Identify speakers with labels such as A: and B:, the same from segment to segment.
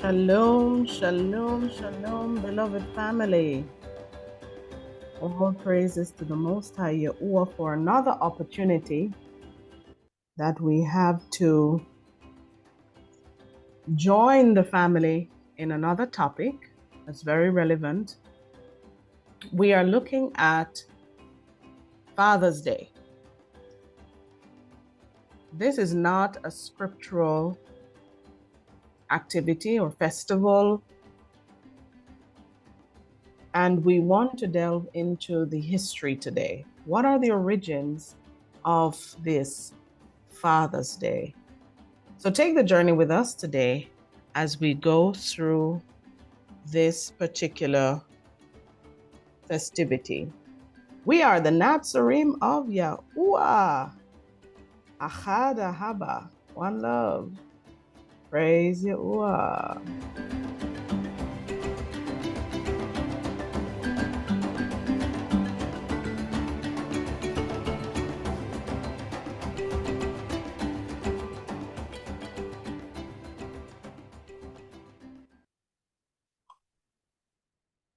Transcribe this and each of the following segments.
A: Shalom, shalom, shalom, beloved family. All praises to the Most High YAHUAH for another opportunity that we have to join the family in another topic that's very relevant. We are looking at Father's Day. This is not a scriptural activity or festival, and we want to delve into the history today. What are the origins of this Father's Day? So take the journey with us today as we go through this particular festivity. We are the Nazarene of Yahuwah. Achad, ahabah. One love. Praise Yahuwah.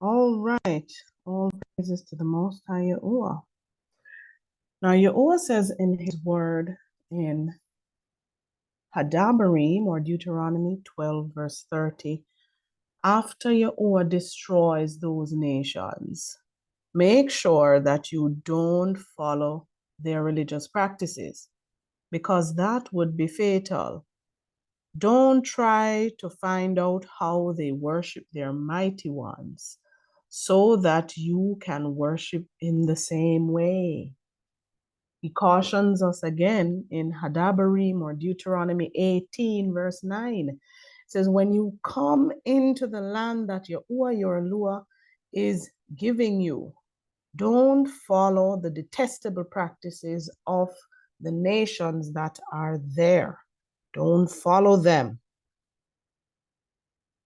A: All right. All praises to the Most High YAHUAH. Now, YAHUAH says in his word in Thudah or Deuteronomy 12, verse 30, after YAHUAH destroys those nations, make sure that you don't follow their religious practices, because that would be fatal. Don't try to find out how they worship their mighty ones, so that you can worship in the same way. He cautions us again in Thudah or Deuteronomy 18, verse 9. It says, when you come into the land that YAHUAH your Elohim is giving you, don't follow the detestable practices of the nations that are there. Don't follow them.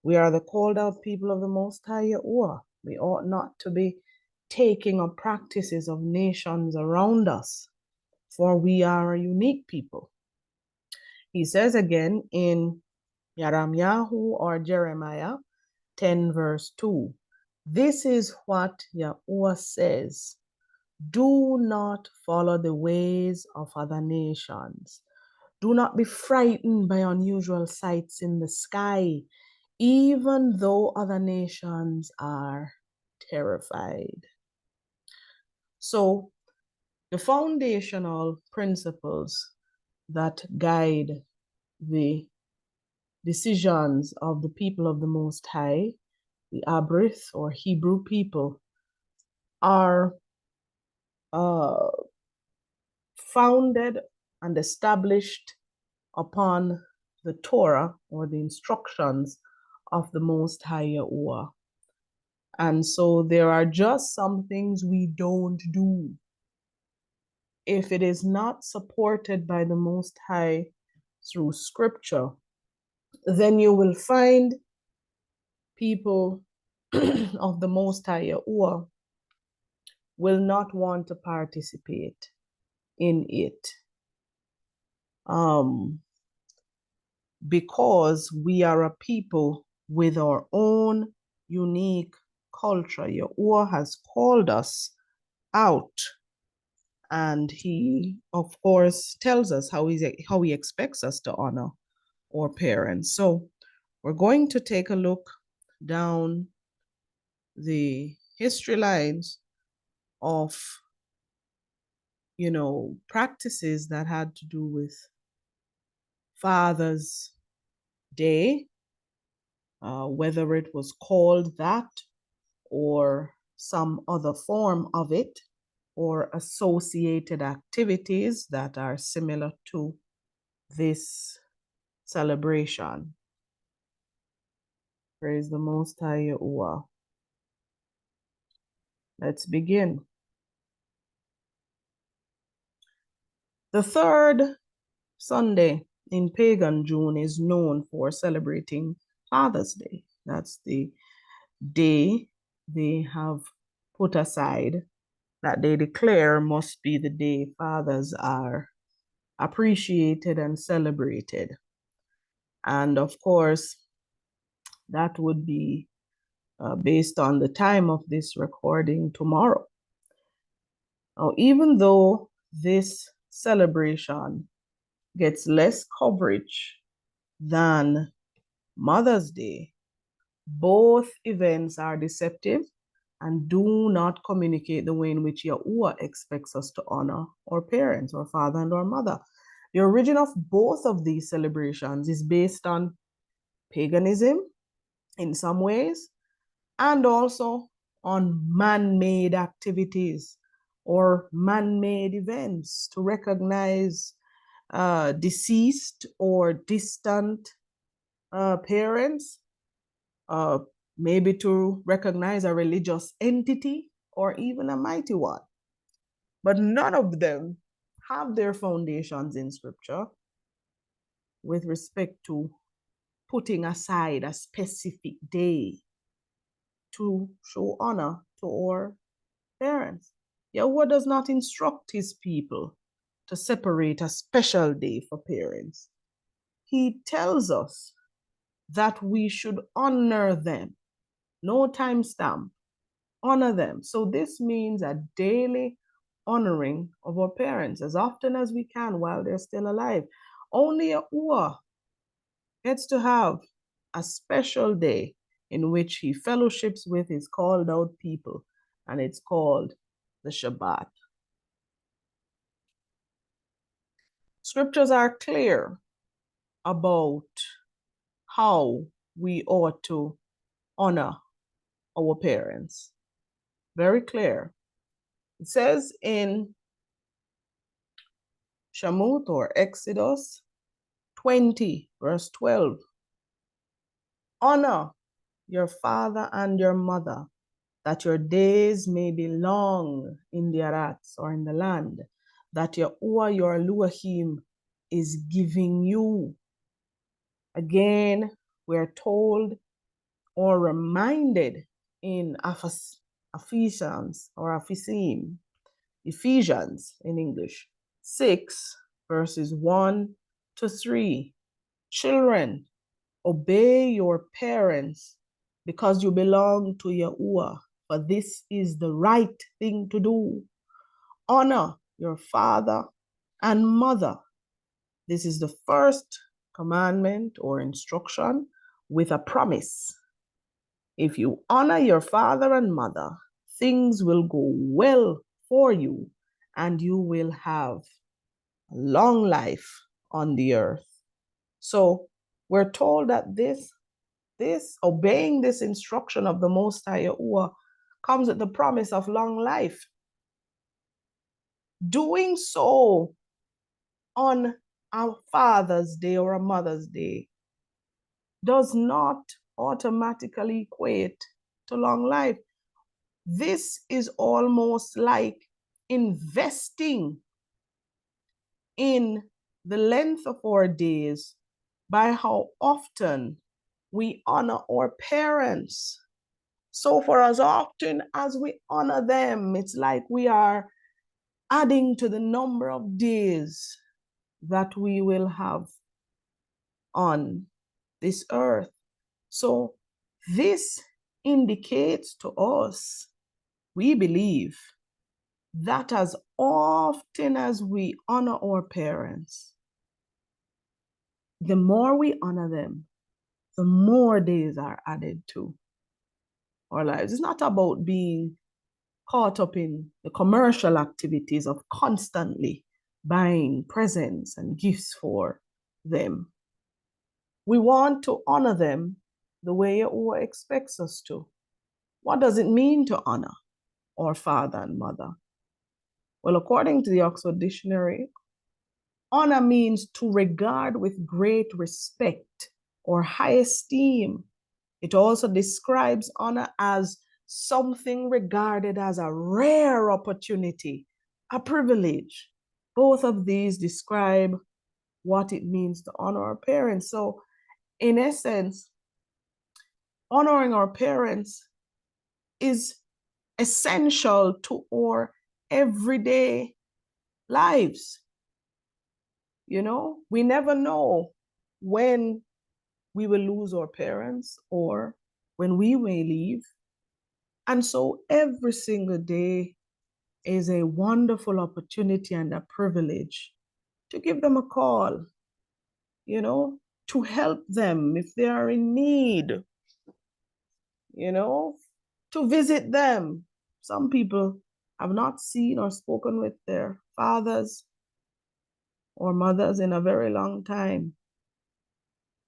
A: We are the called out people of the Most High YAHUAH. We ought not to be taking up practices of nations around us, for we are a unique people. He says again in Yirmiyahu or Jeremiah 10 verse 2, this is what YAHUAH says, do not follow the ways of other nations. Do not be frightened by unusual sights in the sky, even though other nations are terrified. So the foundational principles that guide the decisions of the people of the Most High, the Abrith or Hebrew people, are founded and established upon the Torah or the instructions of the Most High YAHUAH. And so there are just some things we don't do. If it is not supported by the Most High through scripture, then you will find people of the Most High YAHUAH will not want to participate in it. Because we are a people with our own unique culture. YAHUAH has called us out, and he, of course, tells us how he expects us to honor our parents. So we're going to take a look down the history lines of, practices that had to do with Father's Day, whether it was called that or some other form of it, or associated activities that are similar to this celebration. Praise the Most High YAHUAH. Let's begin. The third Sunday in pagan June is known for celebrating Father's Day. That's the day they have put aside that they declare must be the day fathers are appreciated and celebrated. And of course, That would be based on the time of this recording tomorrow. Now, even though this celebration gets less coverage than Mother's Day, both events are deceptive and do not communicate the way in which Yahuwah expects us to honor our parents, our father and our mother. The origin of both of these celebrations is based on paganism in some ways, and also on man-made activities or man-made events to recognize deceased or distant parents, maybe to recognize a religious entity or even a mighty one. But none of them have their foundations in Scripture with respect to putting aside a specific day to show honor to our parents. Yahweh does not instruct his people to separate a special day for parents. He tells us that we should honor them. No timestamp. Honor them. So this means a daily honoring of our parents as often as we can while they're still alive. Only Yahuwah gets to have a special day in which he fellowships with his called out people, and it's called the Shabbat. Scriptures are clear about how we ought to honor our parents. Very clear. It says in Shamut or Exodus 20, verse 12, honor your father and your mother, that your days may be long in the Arats or in the land, that Yahuwah your Elohim is giving you. Again, we're told or reminded in Ephesians or Ephesians in English, 6 verses 1 to 3. Children, obey your parents because you belong to Yahuwah, for this is the right thing to do. Honor your father and mother. This is the first commandment or instruction with a promise. If you honor your father and mother, things will go well for you and you will have a long life on the earth. So we're told that this obeying this instruction of the Most High YAHUAH comes with the promise of long life. Doing so on a Father's Day or a Mother's Day does not automatically equate to long life. This is almost like investing in the length of our days by how often we honor our parents. So for as often as we honor them, it's like we are adding to the number of days that we will have on this earth. So this indicates to us, we believe, that as often as we honor our parents, the more we honor them, the more days are added to our lives. It's not about being caught up in the commercial activities of constantly buying presents and gifts for them. We want to honor them the way Yahuwah expects us to. What does it mean to honor our father and mother? Well, according to the Oxford Dictionary, honor means to regard with great respect or high esteem. It also describes honor as something regarded as a rare opportunity, a privilege. Both of these describe what it means to honor our parents. So, in essence, honoring our parents is essential to our everyday lives. You know, we never know when we will lose our parents or when we may leave. And so every single day is a wonderful opportunity and a privilege to give them a call, you know, to help them if they are in need, you know, to visit them. Some people have not seen or spoken with their fathers or mothers in a very long time.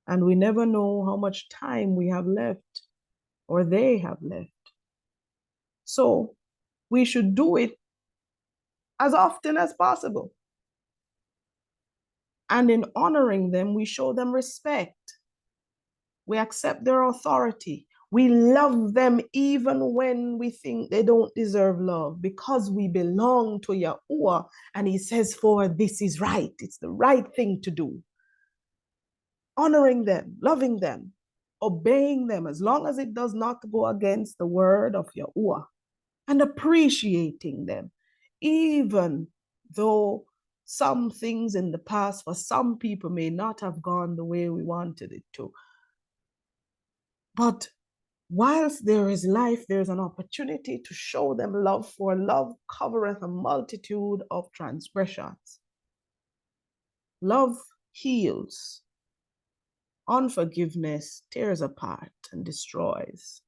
A: And we never know how much time we have left or they have left. So we should do it as often as possible. And in honoring them, we show them respect. We accept their authority. We love them even when we think they don't deserve love because we belong to Yahuwah. And he says, for this is right. It's the right thing to do. Honoring them, loving them, obeying them, as long as it does not go against the word of Yahuwah, and appreciating them, even though some things in the past for some people may not have gone the way we wanted it to. But whilst there is life, there's an opportunity to show them love, for love covereth a multitude of transgressions. Love heals. Unforgiveness tears apart and destroys.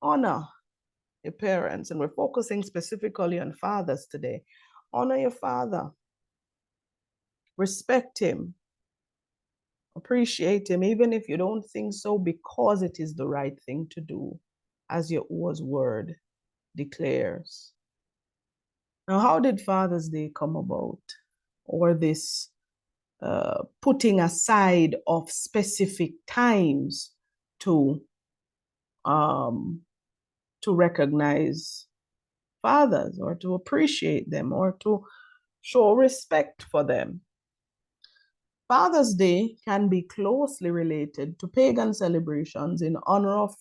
A: Honor your parents, and we're focusing specifically on fathers today. Honor your father. Respect him. Appreciate him, even if you don't think so, because it is the right thing to do, as Yahuwah's word declares. Now, how did Father's Day come about? Or this putting aside of specific times to recognize fathers, or to appreciate them, or to show respect for them? Father's Day can be closely related to pagan celebrations in honor of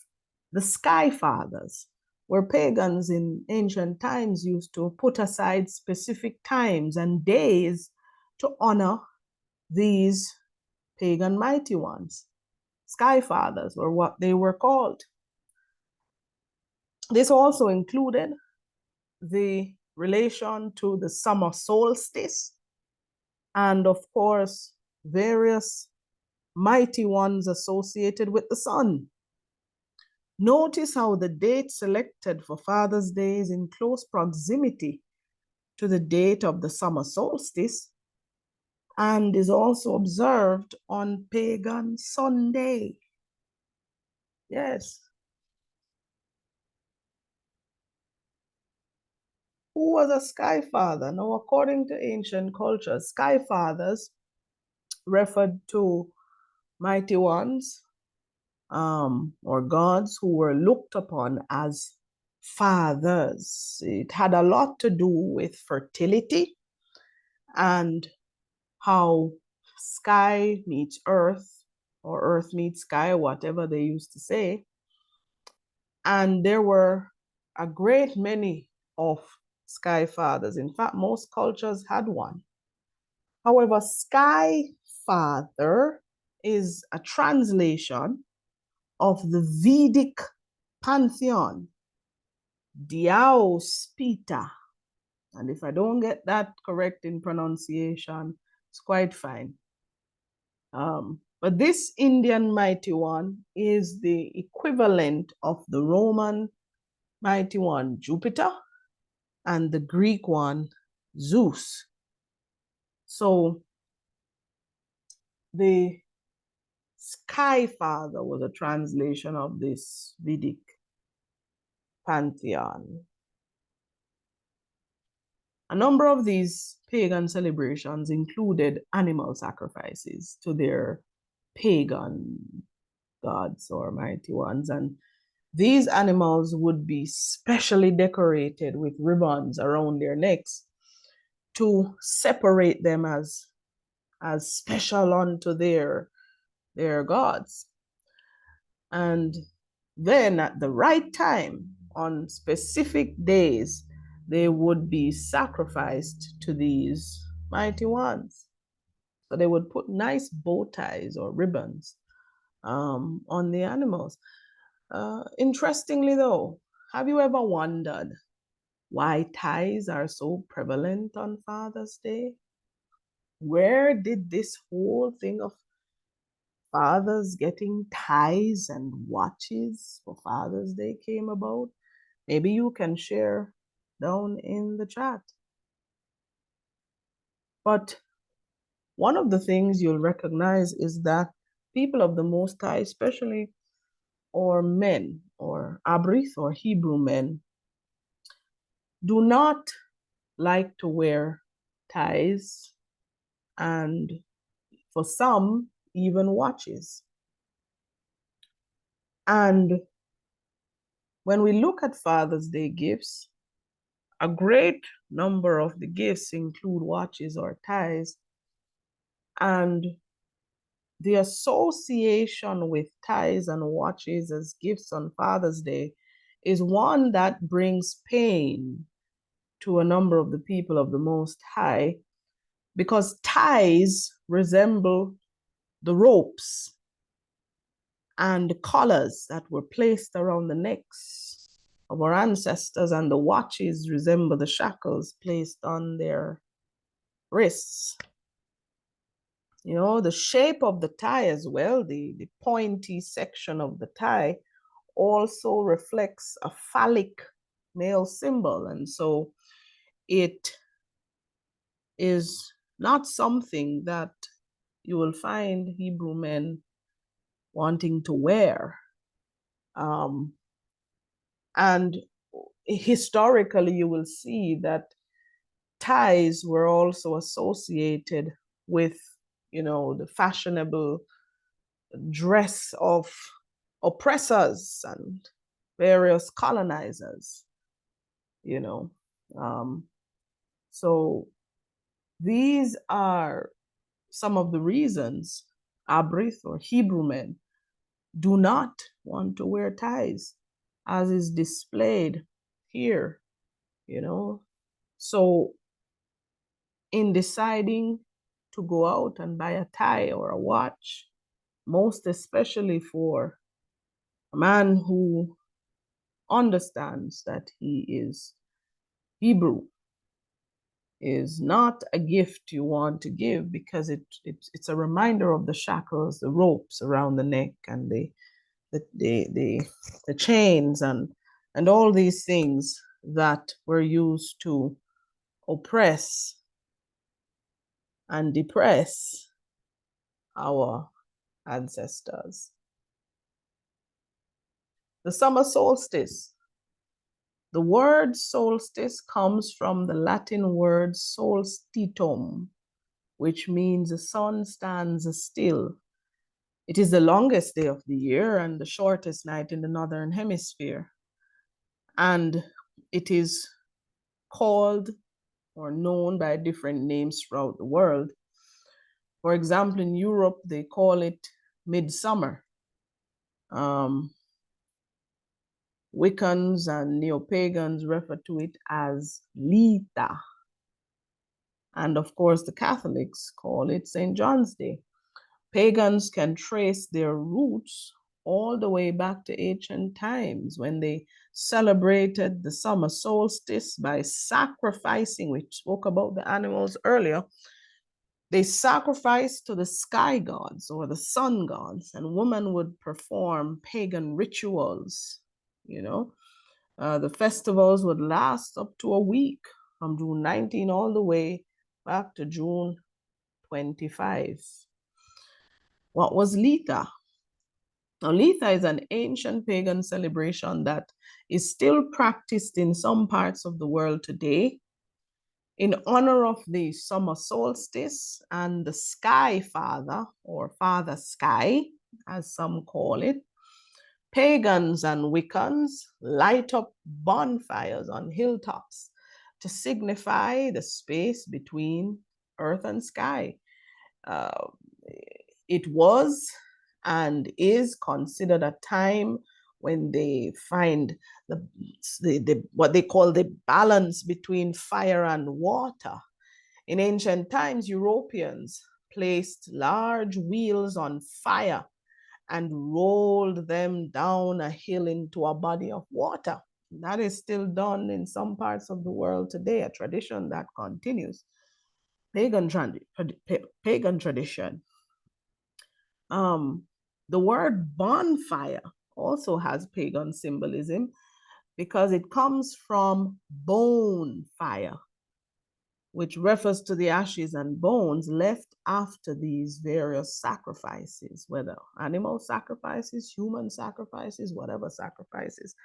A: the sky fathers, where pagans in ancient times used to put aside specific times and days to honor these pagan mighty ones. Sky fathers were what they were called. This also included the relation to the summer solstice, and of course, various mighty ones associated with the sun. Notice how the date selected for Father's Day is in close proximity to the date of the summer solstice, and is also observed on pagan Sunday. Yes. Who was a sky father? Now, according to ancient culture, sky fathers referred to mighty ones or gods who were looked upon as fathers. It had a lot to do with fertility and how sky meets earth, or earth meets sky, whatever they used to say. And there were a great many of sky fathers. In fact, most cultures had one. However, sky father is a translation of the Vedic pantheon, Diaos Pita. And if I don't get that correct in pronunciation, it's quite fine. But this Indian mighty one is the equivalent of the Roman mighty one, Jupiter, and the Greek one, Zeus. So the Sky Father was a translation of this Vedic pantheon. A number of these pagan celebrations included animal sacrifices to their pagan gods or mighty ones, and these animals would be specially decorated with ribbons around their necks to separate them as special unto their gods. And then at the right time, on specific days, they would be sacrificed to these mighty ones. So they would put nice bow ties or ribbons on the animals. Interestingly, though, have you ever wondered why ties are so prevalent on Father's Day? Where did this whole thing of fathers getting ties and watches for Father's Day came about? Maybe you can share down in the chat. But one of the things you'll recognize is that people of the Most High, especially or men or Abrith or Hebrew men, do not like to wear ties and for some, even watches. And when we look at Father's Day gifts, a great number of the gifts include watches or ties. And the association with ties and watches as gifts on Father's Day is one that brings pain to a number of the people of the Most High, because ties resemble the ropes and the collars that were placed around the necks of our ancestors, and the watches resemble the shackles placed on their wrists. You know, the shape of the tie as well, the pointy section of the tie also reflects a phallic male symbol. And so it is not something that you will find Hebrew men wanting to wear. And historically, you will see that ties were also associated with, you know, the fashionable dress of oppressors and various colonizers, you know. So these are some of the reasons Abrith or Hebrew men do not want to wear ties, as is displayed here, you know. So in deciding to go out and buy a tie or a watch, most especially for a man who understands that he is Hebrew, is not a gift you want to give, because it's a reminder of the shackles, the ropes around the neck, and the chains and all these things that were used to oppress and depress our ancestors. The summer solstice. The word solstice comes from the Latin word solstitum, which means the sun stands still. It is the longest day of the year and the shortest night in the northern hemisphere. And it is called or known by different names throughout the world. For example, in Europe, they call it midsummer. Wiccans and neo-pagans refer to it as Lita. And of course, the Catholics call it St. John's Day. Pagans can trace their roots all the way back to ancient times, when they celebrated the summer solstice by sacrificing. We spoke about the animals earlier. They sacrificed to the sky gods or the sun gods, and women would perform pagan rituals, you know. The festivals would last up to a week, from June 19 all the way back to June 25. What was Litha? Now, Litha is an ancient pagan celebration that is still practiced in some parts of the world today in honor of the summer solstice and the sky father, or Father Sky, as some call it. Pagans and Wiccans light up bonfires on hilltops to signify the space between earth and sky. It was and is considered a time when they find what they call the balance between fire and water. In ancient times, Europeans placed large wheels on fire and rolled them down a hill into a body of water. That is still done in some parts of the world today, a tradition that continues. Pagan tradition. The word bonfire also has pagan symbolism because it comes from bone fire, which refers to the ashes and bones left after these various sacrifices, whether animal sacrifices, human sacrifices, whatever sacrifices.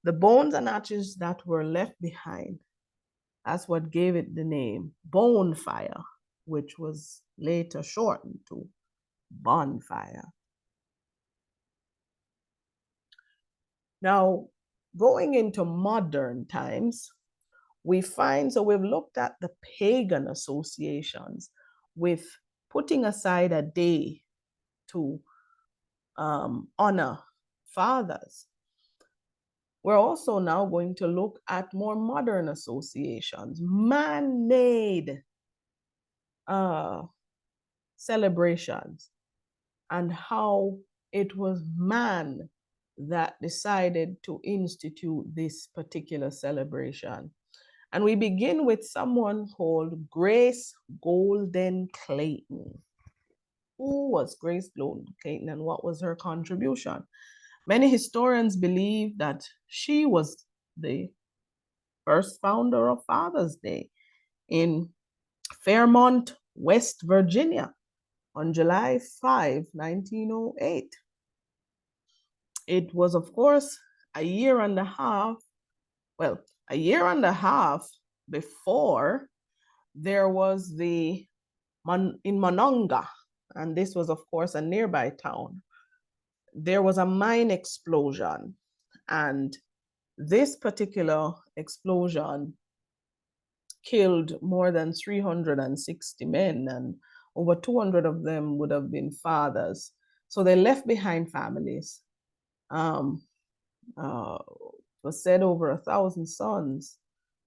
A: The bones and ashes that were left behind, that's what gave it the name bonfire, which was later shortened to bonfire. Now, going into modern times, we find, so we've looked at the pagan associations with putting aside a day to honor fathers. We're also now going to look at more modern associations, man-made celebrations, and how it was man that decided to institute this particular celebration. And we begin with someone called Grace Golden Clayton. Who was Grace Golden Clayton and what was her contribution? Many historians believe that she was the first founder of Father's Day in Fairmont, West Virginia on July 5, 1908. It was, of course, a year and a half before there was in Monongah, and this was, of course, a nearby town. There was a mine explosion, and this particular explosion killed more than 360 men, and over 200 of them would have been fathers. So they left behind families. It was said over 1,000 sons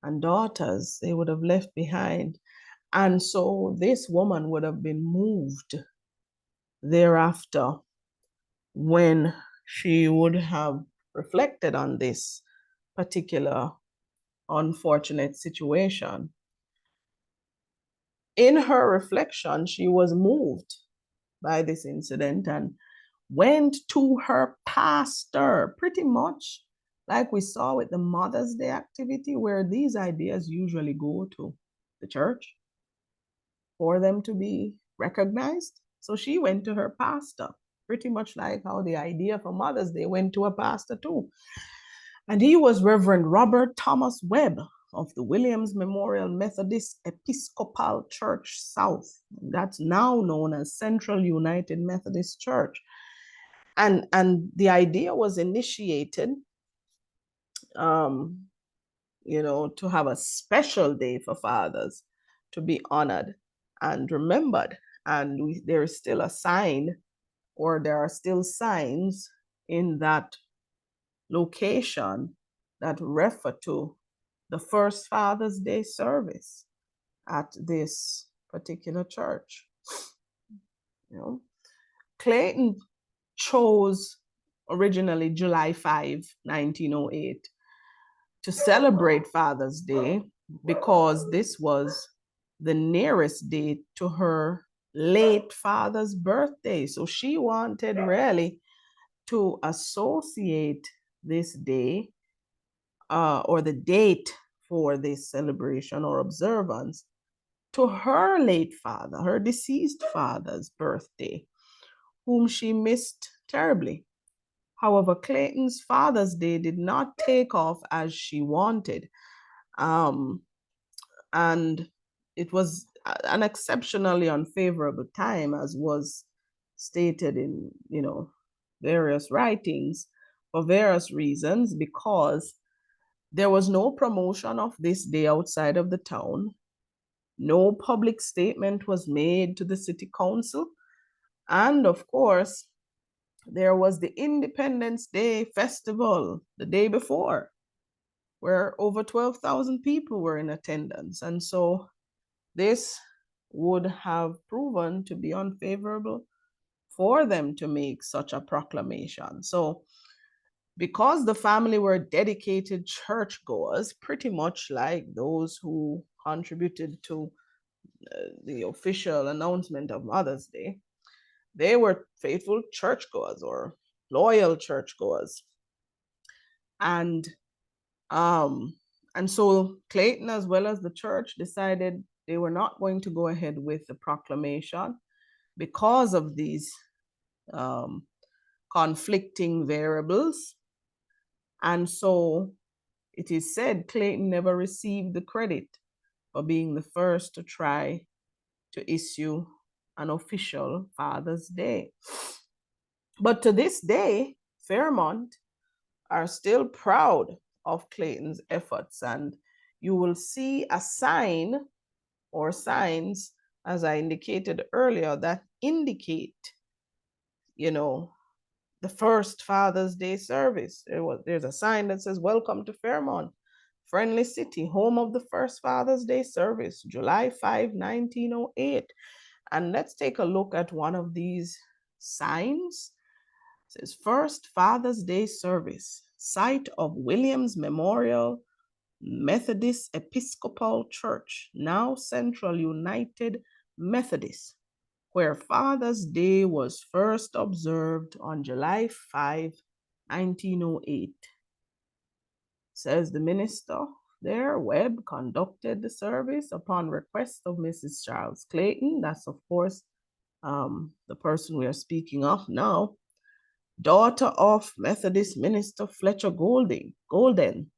A: and daughters they would have left behind. And so this woman would have been moved thereafter when she would have reflected on this particular unfortunate situation. In her reflection, she was moved by this incident and went to her pastor, pretty much like we saw with the Mother's Day activity, where these ideas usually go to the church for them to be recognized. So she went to her pastor, pretty much like how the idea for Mother's Day went to a pastor too. And he was Reverend Robert Thomas Webb of the Williams Memorial Methodist Episcopal Church South. That's now known as Central United Methodist Church. And the idea was initiated, to have a special day for fathers to be honored and remembered. And there is still a sign, or there are still signs in that location that refer to the first Father's Day service at this particular church. Clayton chose originally July 5, 1908 to celebrate Father's Day because this was the nearest date to her late father's birthday. So she wanted really to associate this day or the date for this celebration or observance to her late father, her deceased father's birthday, whom she missed terribly. However, Clayton's Father's Day did not take off as she wanted. And it was an exceptionally unfavorable time, as was stated in, various writings for various reasons, because there was no promotion of this day outside of the town. No public statement was made to the city council. And of course, there was the Independence Day festival the day before, where over 12,000 people were in attendance. And so this would have proven to be unfavorable for them to make such a proclamation. So because the family were dedicated churchgoers, pretty much like those who contributed to the official announcement of Mother's Day, they were faithful churchgoers or loyal churchgoers. And so Clayton, as well as the church, decided they were not going to go ahead with the proclamation because of these conflicting variables. And so it is said Clayton never received the credit for being the first to try to issue an official Father's Day. But to this day, Fairmont are still proud of Clayton's efforts, and you will see a sign or signs, as I indicated earlier, that indicate, the first Father's Day service. There's a sign that says, "Welcome to Fairmont, Friendly City, home of the first Father's Day service, July 5, 1908. And let's take a look at one of these signs. It says, "First Father's Day service, site of Williams Memorial Methodist Episcopal Church, now Central United Methodist, where Father's Day was first observed on July 5, 1908. Says the minister there, Webb, conducted the service upon request of Mrs. Charles Clayton. That's, of course, the person we are speaking of now, daughter of Methodist minister Fletcher Golden.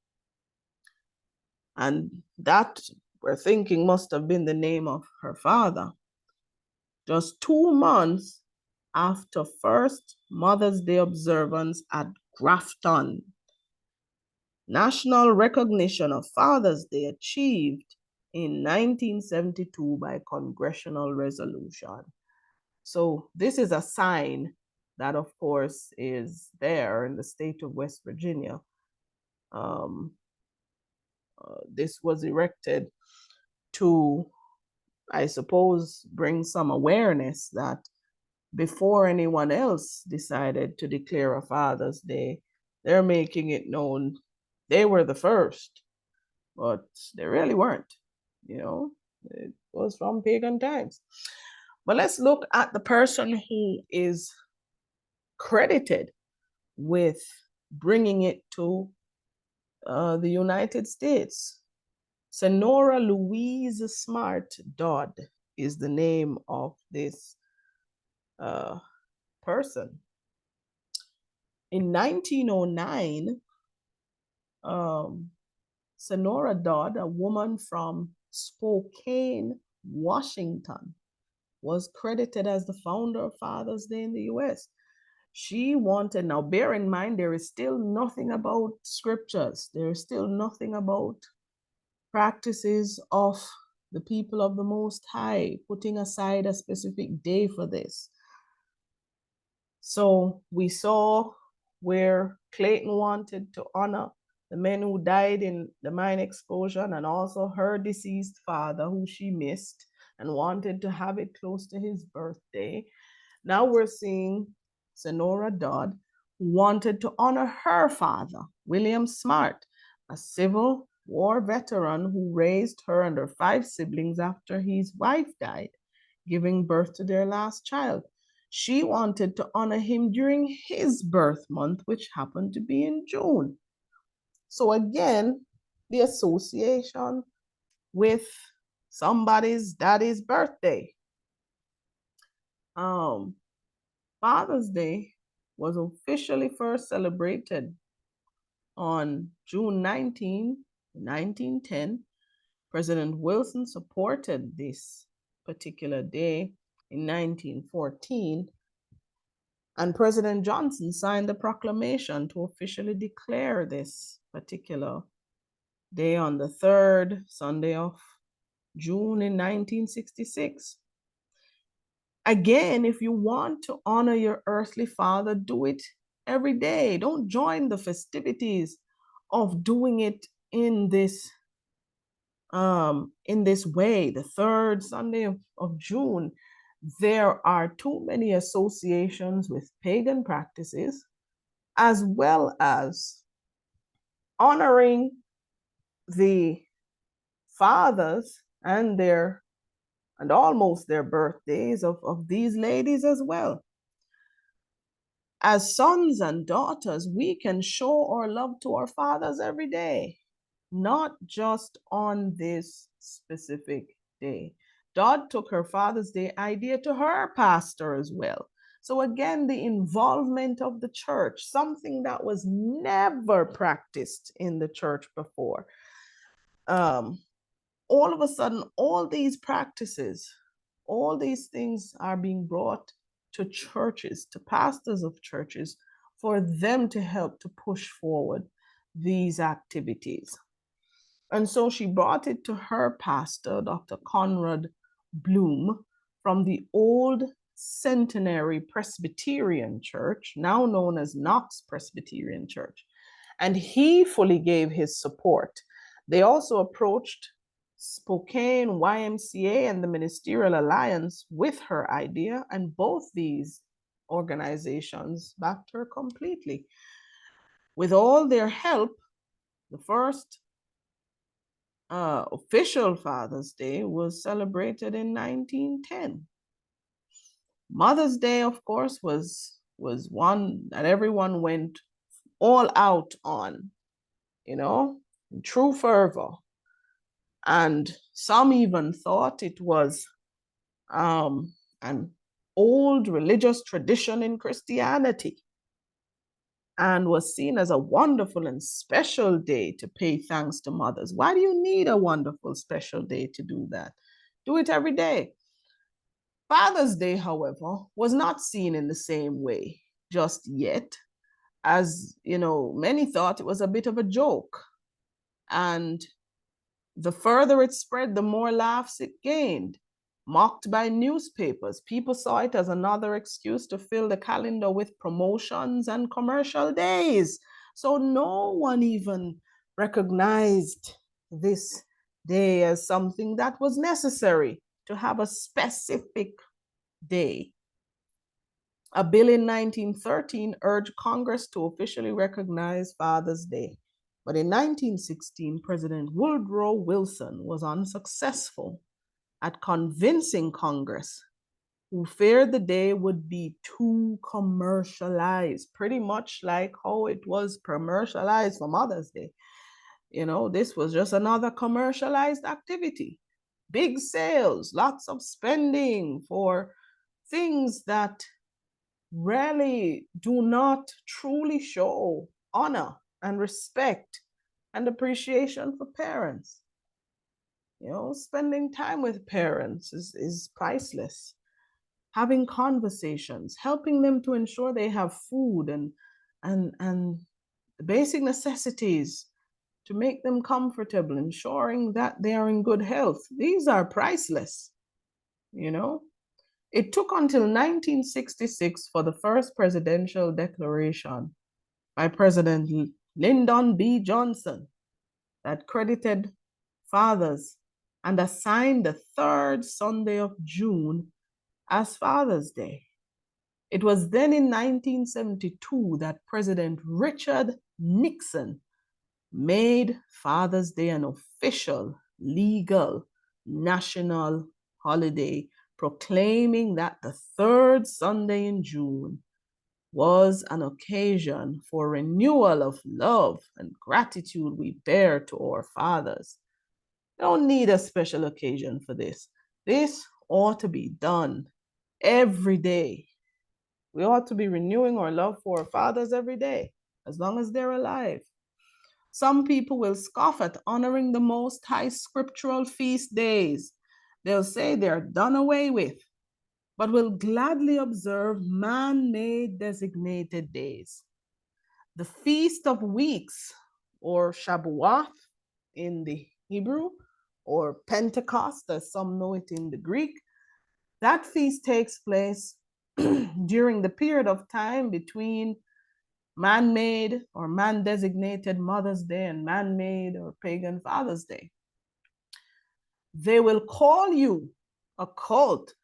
A: And that, we're thinking, must have been the name of her father. Just 2 months after first Mother's Day observance at Grafton. National recognition of Father's Day achieved in 1972 by congressional resolution. So this is a sign that, of course, is there in the state of West Virginia. This was erected to, I suppose, bring some awareness that before anyone else decided to declare a Father's Day, they're making it known they were the first, but they really weren't. It was from pagan times. But let's look at the person who is credited with bringing it to the United States. Sonora Louise Smart Dodd is the name of this person. In 1909, Sonora Dodd, a woman from Spokane, Washington, was credited as the founder of Father's Day in the US. She wanted, now bear in mind, there is still nothing about scriptures. There is still nothing about practices of the people of the Most High, putting aside a specific day for this. So we saw where Clayton wanted to honor the men who died in the mine explosion, and also her deceased father, who she missed, and wanted to have it close to his birthday. Now we're seeing Sonora Dodd, who wanted to honor her father, William Smart, a Civil War veteran who raised her and her 5 siblings after his wife died, giving birth to their last child. She wanted to honor him during his birth month, which happened to be in June. So again, the association with somebody's daddy's birthday. Father's Day was officially first celebrated on June 19, 1910. President Wilson supported this particular day in 1914, and President Johnson signed the proclamation to officially declare this particular day on the 3rd Sunday of June in 1966. Again, if you want to honor your earthly father, do it every day. Don't join the festivities of doing it in this way, the 3rd Sunday of June. there are too many associations with pagan practices, as well as honoring the fathers and almost their birthdays of these ladies as well. As sons and daughters, we can show our love to our fathers every day, not just on this specific day. Dot took her Father's Day idea to her pastor as well. So again, the involvement of the church, something that was never practiced in the church before. All of a sudden, all these practices, all these things are being brought to churches, to pastors of churches, for them to help to push forward these activities. And so she brought it to her pastor, Dr. Conrad Bloom, from the old Centenary Presbyterian Church, now known as Knox Presbyterian Church. And he fully gave his support. They also approached Spokane YMCA and the Ministerial Alliance with her idea, and both these organizations backed her completely. With all their help, the first official Father's Day was celebrated in 1910. Mother's Day, of course, was one that everyone went all out on, in true fervor. And some even thought it was an old religious tradition in Christianity, and was seen as a wonderful and special day to pay thanks to mothers. Why do you need a wonderful special day to do that? Do it every day. Father's Day, however, was not seen in the same way just yet, as many thought it was a bit of a joke. And the further it spread, the more laughs it gained. Mocked by newspapers, people saw it as another excuse to fill the calendar with promotions and commercial days. So no one even recognized this day as something that was necessary to have a specific day. A bill in 1913 urged Congress to officially recognize Father's Day. But in 1916, President Woodrow Wilson was unsuccessful at convincing Congress, who feared the day would be too commercialized, pretty much like how it was commercialized for Mother's Day. This was just another commercialized activity. Big sales, lots of spending for things that really do not truly show honor and respect and appreciation for parents. Spending time with parents is priceless. Having conversations, helping them to ensure they have food and the basic necessities to make them comfortable, ensuring that they are in good health. These are priceless. It took until 1966 for the first presidential declaration by President Lyndon B. Johnson that credited fathers and assigned the third Sunday of June as Father's Day. It was then in 1972 that President Richard Nixon made Father's Day an official, legal, national holiday, proclaiming that the third Sunday in June was an occasion for renewal of love and gratitude we bear to our fathers. We don't need a special occasion for this. This ought to be done every day. We ought to be renewing our love for our fathers every day, as long as they're alive. Some people will scoff at honoring the Most High scriptural feast days. They'll say they're done away with, but will gladly observe man-made designated days. The Feast of Weeks, or Shabuath in the Hebrew, or Pentecost, as some know it in the Greek, that feast takes place during the period of time between man-made or man-designated Mother's Day and man-made or pagan Father's Day. They will call you a cult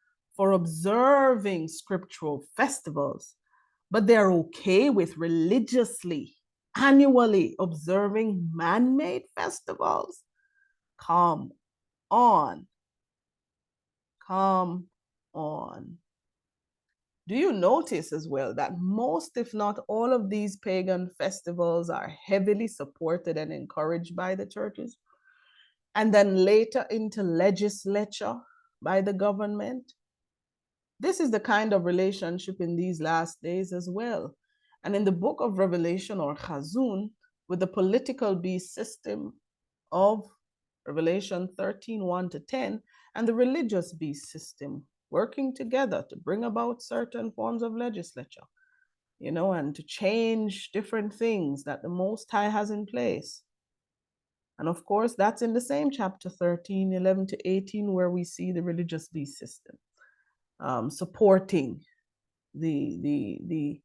A: for observing scriptural festivals, but they're okay with religiously, annually observing man-made festivals. Come on. Come on. Do you notice as well that most, if not all, of these pagan festivals are heavily supported and encouraged by the churches, and then later into legislature by the government? This is the kind of relationship in these last days as well. And in the book of Revelation, or Chazun, with the political beast system of Revelation 13, 1 to 10, and the religious beast system working together to bring about certain forms of legislature, and to change different things that the Most High has in place. And of course, that's in the same chapter 13, 11 to 18, where we see the religious beast system supporting the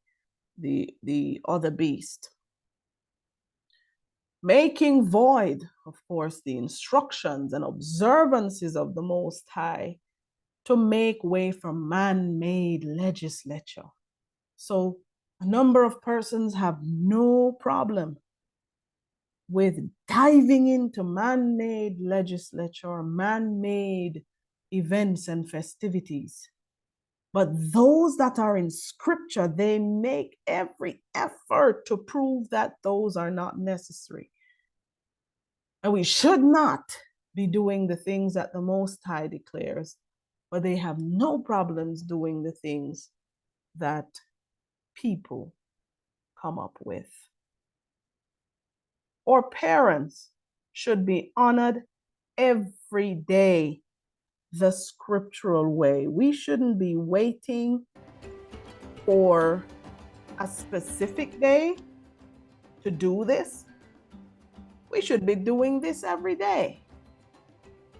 A: other beast, making void, of course, the instructions and observances of the Most High to make way for man-made legislature. So a number of persons have no problem with diving into man-made legislature, man-made events and festivities. But those that are in scripture, they make every effort to prove that those are not necessary. And we should not be doing the things that the Most High declares, but they have no problems doing the things that people come up with. Or parents should be honored every day the scriptural way. We shouldn't be waiting for a specific day to do this. We should be doing this every day.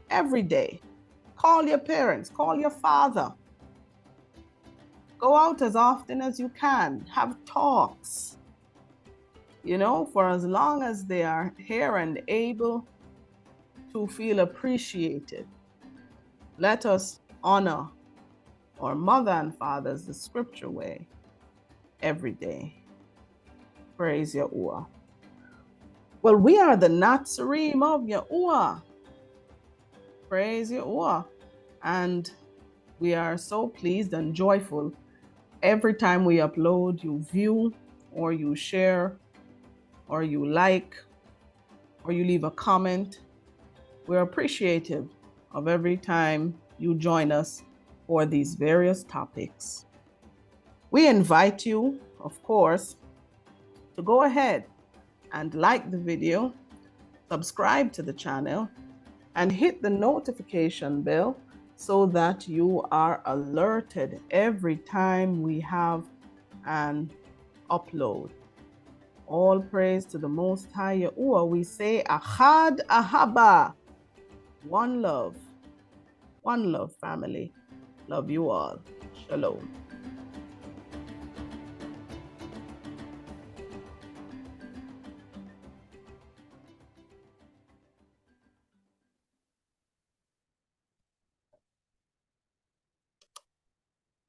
A: Every day. Call your parents, call your father. Go out as often as you can. Have talks. For as long as they are here and able to feel appreciated. Let us honor our mother and fathers the scripture way every day. Praise Yahuwah. Well, we are the Nazarene of Yahuwah. Praise Yahuwah. And we are so pleased and joyful every time we upload. You view, or you share, or you like, or you leave a comment. We're appreciative of every time you join us for these various topics. We invite you, of course, to go ahead and like the video, subscribe to the channel, and hit the notification bell so that you are alerted every time we have an upload. All praise to the Most High YAHUAH. We say Achad, ahabah. One love. One love, family. Love you all. Shalom.